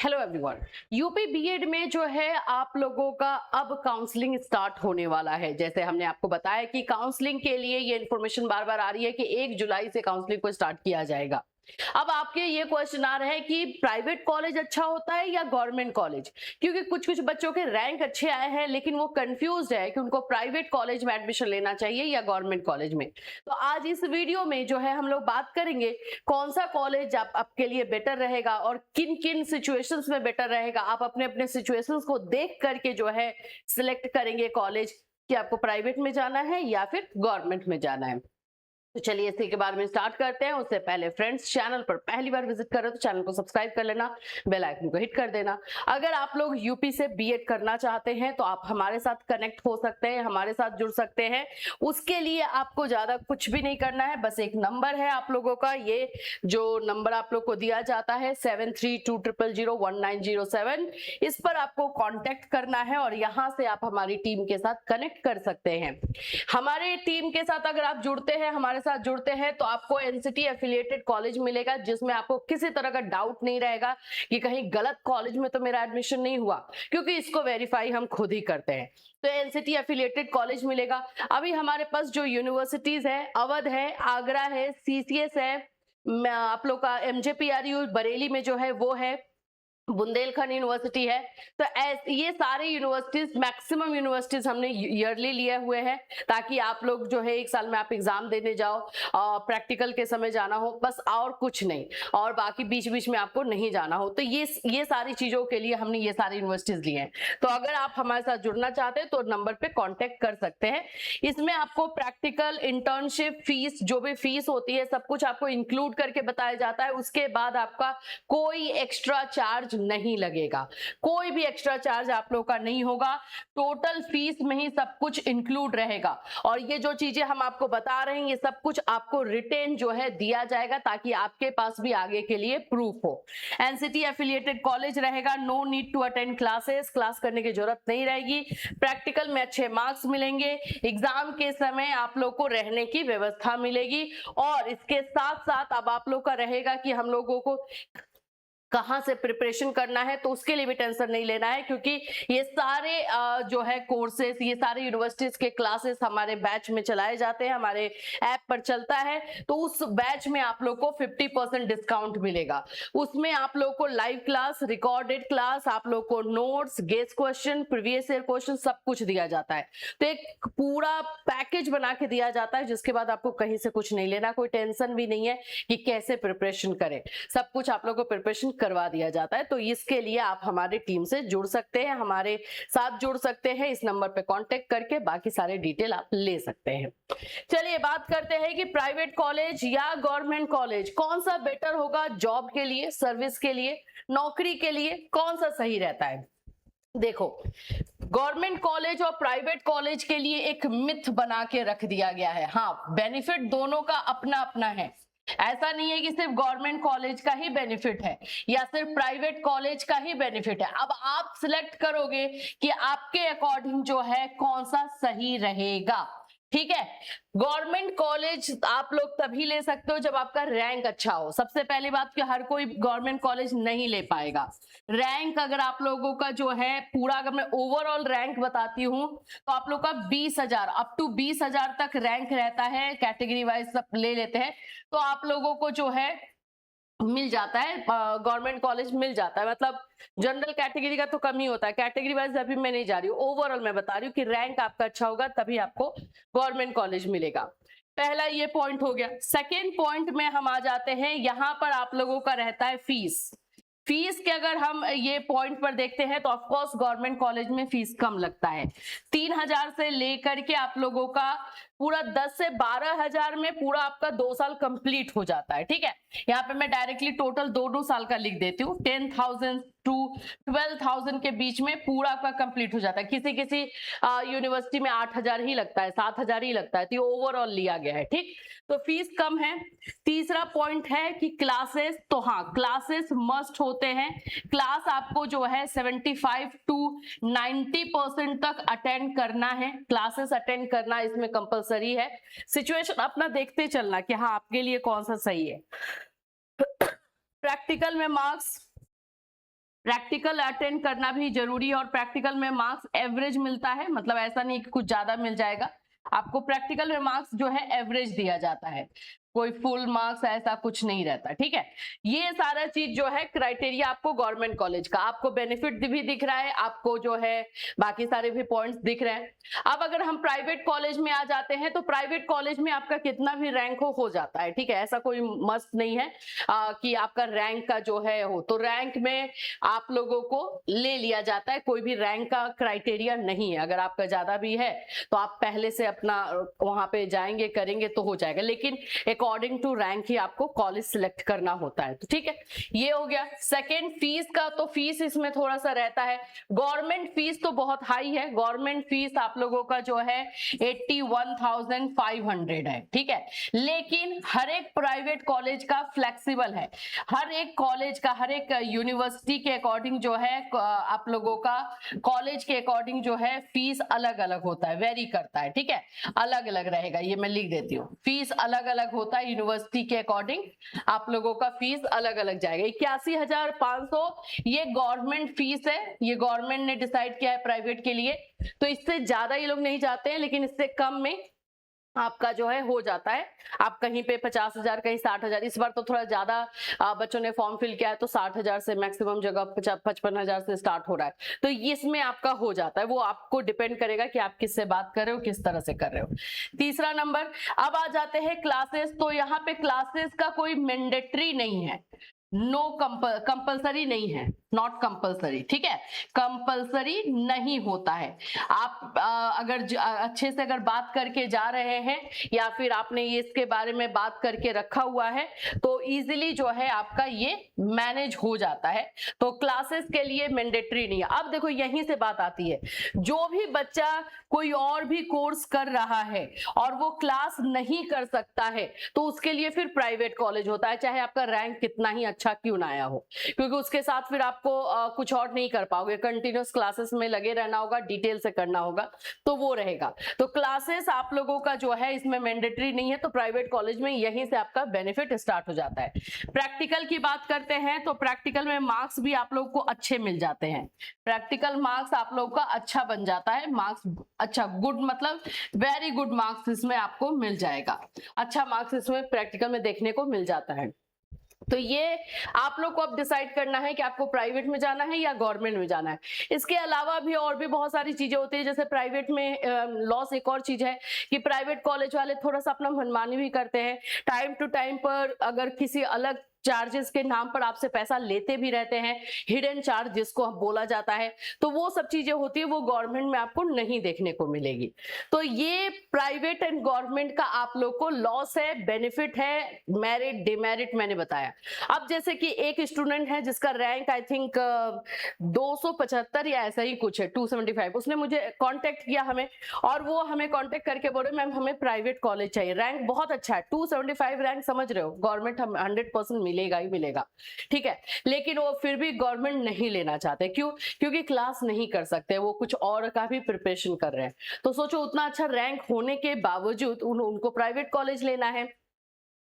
Hello everyone. UP BEd में जो है आप लोगों का अब काउंसलिंग स्टार्ट होने वाला है। जैसे हमने आपको बताया कि काउंसलिंग के लिए ये इन्फॉर्मेशन बार बार आ रही है कि 1 जुलाई से काउंसलिंग को स्टार्ट किया जाएगा। अब आपके ये क्वेश्चन आ रहे हैं कि प्राइवेट कॉलेज अच्छा होता है या गवर्नमेंट कॉलेज, क्योंकि कुछ कुछ बच्चों के रैंक अच्छे आए हैं लेकिन वो कंफ्यूज है कि उनको प्राइवेट कॉलेज में एडमिशन लेना चाहिए या गवर्नमेंट कॉलेज में। तो आज इस वीडियो में जो है हम लोग बात करेंगे कौन सा कॉलेज आपके लिए बेटर रहेगा और किन किन सिचुएशंस में बेटर रहेगा। आप अपने अपने सिचुएशंस को देख करके जो है सिलेक्ट करेंगे कॉलेज कि आपको प्राइवेट में जाना है या फिर गवर्नमेंट में जाना है। तो चलिए इसी के बारे में स्टार्ट करते हैं। उससे पहले फ्रेंड्स, चैनल पर पहली बार विजिट कर रहे हो तो चैनल को सब्सक्राइब कर लेना, बेल आइकन को हिट कर देना। अगर आप लोग यूपी से बीएड करना चाहते हैं तो आप हमारे साथ कनेक्ट हो सकते हैं, हमारे साथ जुड़ सकते हैं। उसके लिए आपको ज्यादा कुछ भी नहीं करना है, बस एक नंबर है आप लोगों का, ये जो नंबर आप लोग को दिया जाता है 7320019007, इस पर आपको कॉन्टेक्ट करना है और यहाँ से आप हमारी टीम के साथ कनेक्ट कर सकते हैं। हमारे टीम के साथ अगर आप जुड़ते हैं, हमारे साथ जुड़ते हैं तो आपको एनसीटी एफिलिएटेड कॉलेज मिलेगा जिसमें आपको किसी तरह का डाउट नहीं रहेगा कि कहीं गलत कॉलेज में तो मेरा एडमिशन नहीं हुआ, क्योंकि इसको वेरीफाई हम खुद ही करते हैं। तो एनसीटी एफिलिएटेड कॉलेज मिलेगा। अभी हमारे पास जो यूनिवर्सिटीज है, अवध है, आगरा है, सीसीएस है, आप लोग का एमजेपीआरयू बरेली में जो है वो है, बुंदेलखंड यूनिवर्सिटी है। तो ये सारे यूनिवर्सिटीज, मैक्सिमम यूनिवर्सिटीज हमने ईयरली लिए हुए हैं ताकि आप लोग जो है एक साल में आप एग्जाम देने जाओ, प्रैक्टिकल के समय जाना हो, बस और कुछ नहीं, और बाकी बीच बीच में आपको नहीं जाना हो। तो ये सारी चीजों के लिए हमने ये सारी यूनिवर्सिटीज लिए हैं। तो अगर आप हमारे साथ जुड़ना चाहते हैं तो नंबर पे कॉन्टेक्ट कर सकते हैं। इसमें आपको प्रैक्टिकल, इंटर्नशिप, फीस, जो भी फीस होती है सब कुछ आपको इंक्लूड करके बताया जाता है। उसके बाद आपका कोई एक्स्ट्रा चार्ज नहीं लगेगा, कोई भी एक्स्ट्रा चार्ज आप लोग का नहीं होगा, टोटल फीस में ही सब कुछ इंक्लूड रहेगा। और ये जो चीजें हम आपको बता रहे हैं ये सब कुछ आपको रिटेन जो है दिया जाएगा ताकि आपके पास भी आगे के लिए प्रूफ हो। एनसीटी एफिलिएटेड कॉलेज रहेगा, no need to attend classes, class करने की जरूरत नहीं रहेगी। प्रैक्टिकल में अच्छे मार्क्स मिलेंगे, एग्जाम के समय आप लोग को रहने की व्यवस्था मिलेगी, और इसके साथ साथ अब आप लोग का रहेगा कि हम लोगों को कहां से प्रिपरेशन करना है, तो उसके लिए भी टेंशन नहीं लेना है, क्योंकि ये सारे जो है कोर्सेस, ये सारे यूनिवर्सिटीज के क्लासेस हमारे बैच में चलाए जाते हैं, हमारे ऐप पर चलता है। तो उस बैच में आप लोग को 50% डिस्काउंट मिलेगा। उसमें आप लोग को लाइव क्लास, रिकॉर्डेड क्लास, आप लोग को notes, guest question, previous year question सब कुछ दिया जाता है। तो एक पूरा पैकेज बना के दिया जाता है जिसके बाद आपको कहीं से कुछ नहीं लेना, कोई टेंशन भी नहीं है कि कैसे प्रिपरेशन करें, सब कुछ आप लोग को प्रिपरेशन करवा दिया जाता है। तो इसके लिए आप हमारी टीम से जुड़ सकते हैं, हमारे साथ जुड़ सकते हैं, इस नंबर पे कांटेक्ट करके बाकी सारे डिटेल आप ले सकते हैं। चलिए बात करते हैं कि प्राइवेट कॉलेज या गवर्नमेंट कॉलेज कौन सा बेटर होगा जॉब के लिए, सर्विस के लिए, नौकरी के लिए, कौन सा सही रहता है। देखो, गवर्नमेंट कॉलेज और प्राइवेट कॉलेज के लिए एक मिथ बना के रख दिया गया है। हाँ, बेनिफिट दोनों का अपना अपना है, ऐसा नहीं है कि सिर्फ गवर्नमेंट कॉलेज का ही बेनिफिट है या सिर्फ प्राइवेट कॉलेज का ही बेनिफिट है। अब आप सिलेक्ट करोगे कि आपके अकॉर्डिंग जो है कौन सा सही रहेगा। ठीक है, गवर्नमेंट कॉलेज आप लोग तभी ले सकते हो जब आपका रैंक अच्छा हो। सबसे पहली बात कि हर कोई गवर्नमेंट कॉलेज नहीं ले पाएगा। रैंक अगर आप लोगों का जो है पूरा, अगर मैं ओवरऑल रैंक बताती हूं तो आप लोग का 20,000 अप टू 20,000 तक रैंक रहता है, कैटेगरी वाइज सब ले लेते हैं तो आप लोगों को जो है मिल जाता है, गवर्नमेंट कॉलेज मिल जाता है। मतलब जनरल कैटेगरी का तो कम ही होता है, कैटेगरी वाइज अभी मैं नहीं जा रही हूँ, ओवरऑल मैं बता रही हूँ कि रैंक आपका अच्छा होगा तभी आपको गवर्नमेंट कॉलेज मिलेगा। पहला ये पॉइंट हो गया। सेकेंड पॉइंट में हम आ जाते हैं, यहाँ पर आप लोगों का रहता है फीस। फीस के अगर हम ये पॉइंट पर देखते हैं तो ऑफकोर्स गवर्नमेंट कॉलेज में फीस कम लगता है। 3,000 से लेकर के आप लोगों का पूरा 10 से 12,000 में पूरा आपका 2 साल कंप्लीट हो जाता है। ठीक है, यहाँ पे मैं डायरेक्टली टोटल 2 साल का लिख देती हूँ। 10,000 टू 12,000 के बीच में पूरा आपका कंप्लीट हो जाता है। किसी किसी यूनिवर्सिटी में 8,000 ही लगता है, 7,000 ही लगता है, तो ओवरऑल लिया गया है। ठीक, तो फीस कम है। तीसरा पॉइंट है कि क्लासेस, तो हाँ क्लासेस मस्ट होते हैं। क्लास आपको जो है 75 टू 90% तक अटेंड करना है, क्लासेस अटेंड करना इसमें कंपलसरी है। सिचुएशन अपना देखते चलना कि हाँ आपके लिए कौन सा सही है। प्रैक्टिकल में मार्क्स प्रैक्टिकल अटेंड करना भी जरूरी है और प्रैक्टिकल में मार्क्स एवरेज मिलता है, मतलब ऐसा नहीं कि कुछ ज्यादा मिल जाएगा, आपको प्रैक्टिकल में मार्क्स जो है एवरेज दिया जाता है, कोई फुल मार्क्स ऐसा कुछ नहीं रहता, ठीक है। ये सारा चीज जो है क्राइटेरिया आपको गवर्नमेंट कॉलेज का, आपको बेनिफिट भी दिख रहा है, आपको जो है बाकी सारे भी पॉइंट्स दिख रहे हैं। अब अगर हम प्राइवेट कॉलेज में आ जाते हैं तो प्राइवेट कॉलेज में आपका कितना भी रैंक हो जाता है, ठीक है, ऐसा कोई मस्त नहीं है कि आपका रैंक का जो है हो, तो रैंक में आप लोगों को ले लिया जाता है, कोई भी रैंक का क्राइटेरिया नहीं है। अगर आपका ज्यादा भी है तो आप पहले से अपना वहां पे जाएंगे करेंगे तो हो जाएगा, लेकिन अकॉर्डिंग टू रैंक ही आपको कॉलेज सिलेक्ट करना होता है, तो ठीक है, ये हो गया। सेकेंड फीस का, तो फीस इसमें थोड़ा सा रहता है, गवर्नमेंट फीस तो बहुत हाई है, गवर्नमेंट फीस आप लोगों का जो है 81,500 है, ठीक है, लेकिन हर एक प्राइवेट कॉलेज का फ्लेक्सिबल है, हर एक कॉलेज का, हर एक यूनिवर्सिटी के अकॉर्डिंग जो है आप लोगों का कॉलेज के अकॉर्डिंग जो है फीस अलग अलग होता है, वेरी करता है, ठीक है, अलग अलग रहेगा, ये मैं लिख देती हूँ, फीस अलग अलग होता है यूनिवर्सिटी के अकॉर्डिंग, आप लोगों का फीस अलग अलग जाएगा। 81,500 ये गवर्नमेंट फीस है, ये गवर्नमेंट ने डिसाइड किया है प्राइवेट के लिए, तो इससे ज्यादा ये लोग नहीं जाते हैं, लेकिन इससे कम में आपका जो है हो जाता है, आप कहीं पे 50,000 कहीं 60,000, इस बार तो थोड़ा ज्यादा बच्चों ने फॉर्म फिल किया है तो 60,000 से मैक्सिमम जगह 55,000 से स्टार्ट हो रहा है, तो इसमें आपका हो जाता है, वो आपको डिपेंड करेगा कि आप किससे बात कर रहे हो, किस तरह से कर रहे हो। तीसरा नंबर, अब आ जाते हैं क्लासेस, तो यहाँ पे क्लासेस का कोई मैंडेटरी नहीं है, नो कंपल्सरी नहीं है, नॉट कंपल्सरी, ठीक है, कंपल्सरी नहीं होता है। आप अगर अच्छे से अगर बात करके जा रहे हैं या फिर आपने ये इसके बारे में बात करके रखा हुआ है तो इजीली जो है आपका ये मैनेज हो जाता है, तो क्लासेस के लिए मैंडेटरी नहीं है। अब देखो यहीं से बात आती है, जो भी बच्चा कोई और भी कोर्स कर रहा है और वो क्लास नहीं कर सकता है तो उसके लिए फिर प्राइवेट कॉलेज होता है, चाहे आपका रैंक कितना ही अच्छा क्यों ना आया हो, क्योंकि उसके साथ फिर आपको कुछ और नहीं कर पाओगे, कंटिन्यूस क्लासेस में लगे रहना होगा, डिटेल से करना होगा, तो वो रहेगा। तो क्लासेस आप लोगों का जो है इसमें मैंडेटरी नहीं है, तो प्राइवेट कॉलेज में यहीं से आपका बेनिफिट स्टार्ट हो जाता है। प्रैक्टिकल की बात करते हैं तो प्रैक्टिकल में मार्क्स भी आप लोग को अच्छे मिल जाते हैं, प्रैक्टिकल मार्क्स आप लोग का अच्छा बन जाता है, मार्क्स अच्छा गुड मतलब वेरी गुड मार्क्स इसमें आपको मिल जाएगा, अच्छा मार्क्स इसमें प्रैक्टिकल में देखने को मिल जाता है। तो ये आप लोग को अब डिसाइड करना है कि आपको प्राइवेट में जाना है या गवर्नमेंट में जाना है। इसके अलावा भी और भी बहुत सारी चीजें होती है, जैसे प्राइवेट में लॉस एक और चीज है कि प्राइवेट कॉलेज वाले थोड़ा सा अपना मनमानी भी करते हैं, टाइम टू टाइम पर अगर किसी अलग चार्जेस के नाम पर आपसे पैसा लेते भी रहते हैं, हिडन चार्ज जिसको बोला जाता है, तो वो सब चीजें होती है, वो गवर्नमेंट में आपको नहीं देखने को मिलेगी। तो ये प्राइवेट एंड गवर्नमेंट का आप लोग को लॉस है, बेनिफिट है, मेरिट डिमेरिट मैंने बताया। अब जैसे कि एक स्टूडेंट है जिसका रैंक आई थिंक 275 या ऐसा ही कुछ है, 275, उसने मुझे कांटेक्ट किया हमें, और वो हमें कांटेक्ट करके बोले मैम हमें प्राइवेट कॉलेज चाहिए, रैंक बहुत अच्छा है, 275 रैंक, समझ रहे हो, गवर्नमेंट हम 100% मिलेगा ही मिलेगा, ठीक है, लेकिन वो फिर भी गवर्नमेंट नहीं लेना चाहते, क्यों? क्योंकि क्लास नहीं कर सकते, वो कुछ और का भी प्रिपरेशन कर रहे हैं। तो सोचो उतना अच्छा रैंक होने के बावजूद उनको प्राइवेट कॉलेज लेना है,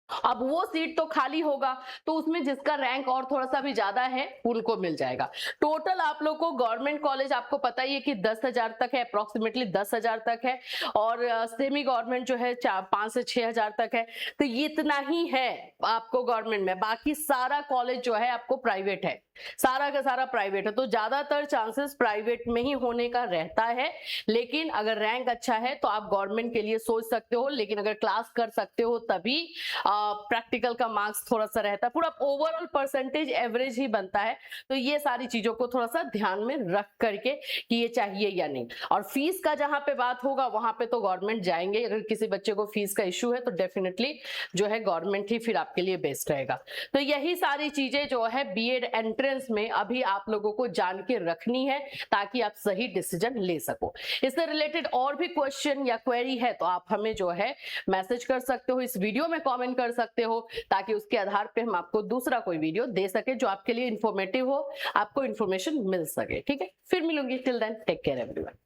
अब वो सीट तो खाली होगा तो उसमें जिसका रैंक और थोड़ा सा भी ज्यादा है उनको मिल जाएगा। टोटल आप लोग को गवर्नमेंट कॉलेज आपको पता ही है कि 10,000 तक है, अप्रोक्सीमेटली 10,000 तक है, और सेमी गवर्नमेंट जो है 5 से 6,000 तक है, तो ये इतना ही है आपको गवर्नमेंट में, बाकी सारा कॉलेज जो है आपको प्राइवेट है, सारा का सारा प्राइवेट है, तो ज्यादातर चांसेस प्राइवेट में ही होने का रहता है। लेकिन अगर रैंक अच्छा है तो आप गवर्नमेंट के लिए सोच सकते हो, लेकिन अगर क्लास कर सकते हो तभी प्रैक्टिकल का मार्क्स थोड़ा सा रहता है, पूरा ओवरऑल परसेंटेज एवरेज ही बनता है। तो ये सारी चीजों को थोड़ा सा ध्यान में रख करके कि ये चाहिए या नहीं। और फीस का जहां पे बात होगा वहां पे तो गवर्नमेंट जाएंगे, अगर किसी बच्चे को फीस का इश्यू है तो डेफिनेटली जो है गवर्नमेंट ही फिर आपके लिए बेस्ट रहेगा। तो यही सारी चीजें जो है बीएड एंट्रेंस में अभी आप लोगों को जान के रखनी है ताकि आप सही डिसीजन ले सको। इससे रिलेटेड और भी क्वेश्चन या क्वेरी है तो आप हमें जो है मैसेज कर सकते हो, इस वीडियो में कमेंट कर सकते हो, ताकि उसके आधार पे हम आपको दूसरा कोई वीडियो दे सके जो आपके लिए इंफॉर्मेटिव हो, आपको इंफॉर्मेशन मिल सके। ठीक है, फिर मिलूंगी, till then take care everyone.